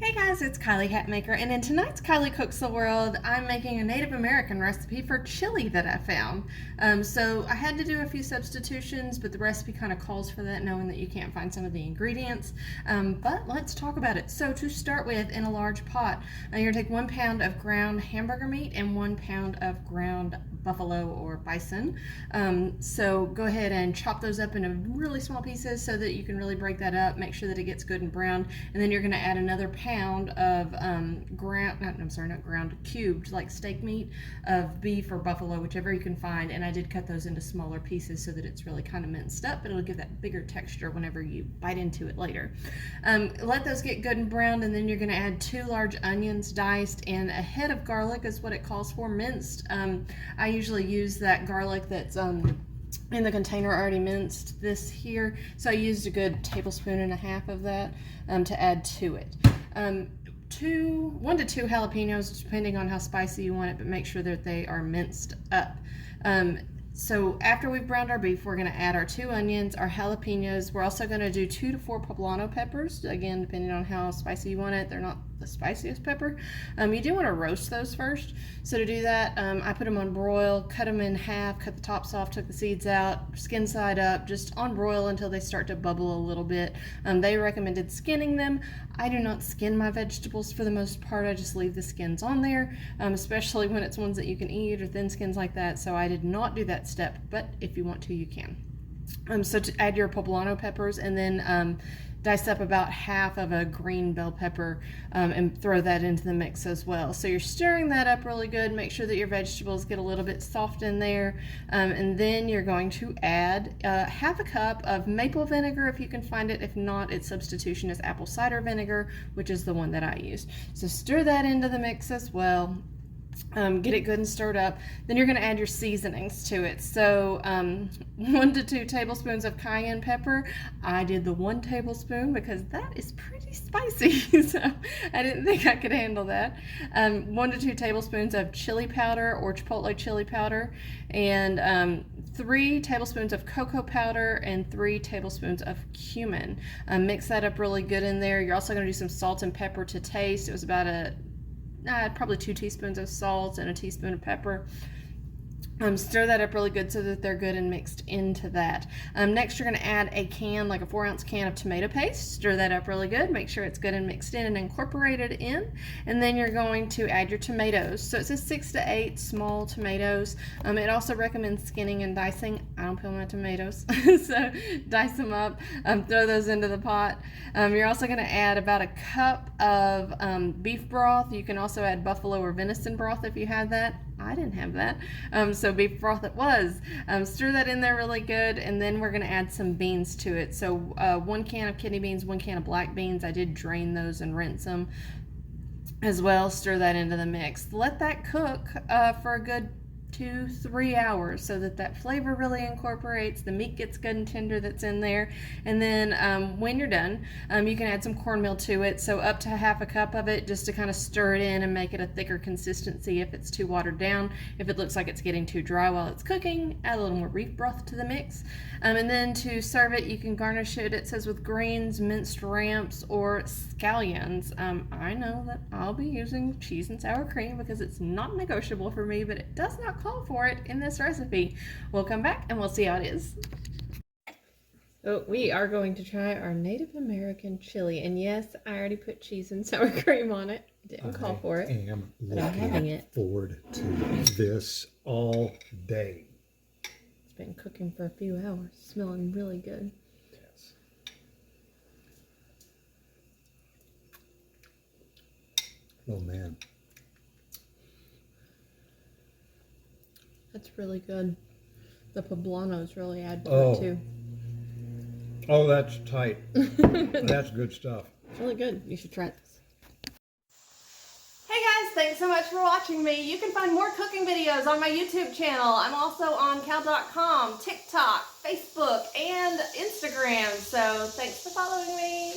Hey guys, it's Kylie Hatmaker, and in tonight's Kylie Cooks the World, I'm making a Native American recipe for chili that I found. So I had to do a few substitutions, but the recipe kind of calls for that, knowing that you can't find some of the ingredients. But let's talk about it. So to start with, in a large pot, you're gonna take 1 pound of ground hamburger meat and 1 pound of ground buffalo or bison. So go ahead and chop those up into really small pieces so that you can really break that up. Make sure that it gets good and brown, and then you're going to add another pound of not ground, cubed like steak meat of beef or buffalo, whichever you can find. And I did cut those into smaller pieces so that it's really kind of minced up, but it'll give that bigger texture whenever you bite into it later. Let those get good and browned, and then you're going to add 2 large onions diced and a head of garlic is what it calls for, minced. I usually use that garlic that's in the container already minced this here, so I used a good 1.5 tablespoons of that to add to it. 1 to 2 jalapenos, depending on how spicy you want it, but make sure that they are minced up. So after we've browned our beef, we're going to add our 2 onions, our jalapenos. We're also going to do 2 to 4 poblano peppers, again, depending on how spicy you want it. They're not the spiciest pepper. You do want to roast those first. So to do that, I put them on broil, cut them in half, cut the tops off, took the seeds out, skin side up, just on broil until they start to bubble a little bit. They recommended skinning them. I do not skin my vegetables for the most part. I just leave the skins on there, especially when it's ones that you can eat or thin skins like that. So I did not do that step, but if you want to, you can. So to add your poblano peppers, and then dice up about half of a green bell pepper and throw that into the mix as well. So you're stirring that up really good. Make sure that your vegetables get a little bit soft in there. And then you're going to add 1/2 cup of maple vinegar if you can find it. If not, its substitution is apple cider vinegar, which is the one that I use. So stir that into the mix as well. Get it good and stirred up. Then you're going to add your seasonings to it. So 1 to 2 tablespoons of cayenne pepper. I did the 1 tablespoon because that is pretty spicy, so I didn't think I could handle that. 1 to 2 tablespoons of chili powder or chipotle chili powder, and 3 tablespoons of cocoa powder and 3 tablespoons of cumin. Mix that up really good in there. You're also going to do some salt and pepper to taste. It was about probably 2 teaspoons of salt and a teaspoon of pepper. Stir that up really good so that they're good and mixed into that. Next, you're going to add a can, like a 4-ounce can of tomato paste. Stir that up really good. Make sure it's good and mixed in and incorporated in. And then you're going to add your tomatoes. So it says 6 to 8 small tomatoes. It also recommends skinning and dicing. I don't peel my tomatoes, so dice them up. Throw those into the pot. You're also going to add about 1 cup of beef broth. You can also add buffalo or venison broth if you have that. I didn't have that, so beef broth it was. Stir that in there really good, and then we're going to add some beans to it. So 1 can of kidney beans, 1 can of black beans. I did drain those and rinse them as well. Stir that into the mix. Let that cook for a good 2-3 hours so that that flavor really incorporates, the meat gets good and tender that's in there. And then when you're done, you can add some cornmeal to it, so up to 1/2 cup of it, just to kind of stir it in and make it a thicker consistency if it's too watered down. If it looks like it's getting too dry while it's cooking, add a little more beef broth to the mix. And then to serve it, you can garnish it, it says, with greens, minced ramps, or scallions. I know that I'll be using cheese and sour cream because it's not negotiable for me, but it does not call for it in this recipe. We'll come back and we'll see how it is. So we are going to try our Native American chili, and yes, I already put cheese and sour cream on it. Didn't call for it. I am having looking it. forward to this all day. It's been cooking for a few hours, smelling really good. Yes. Oh man. That's really good. The poblanos really add to Oh. it too. Oh, that's tight. That's good stuff. It's really good. You should try this. Hey guys, thanks so much for watching me. You can find more cooking videos on my YouTube channel. I'm also on cal.com, TikTok, Facebook, and Instagram. So thanks for following me.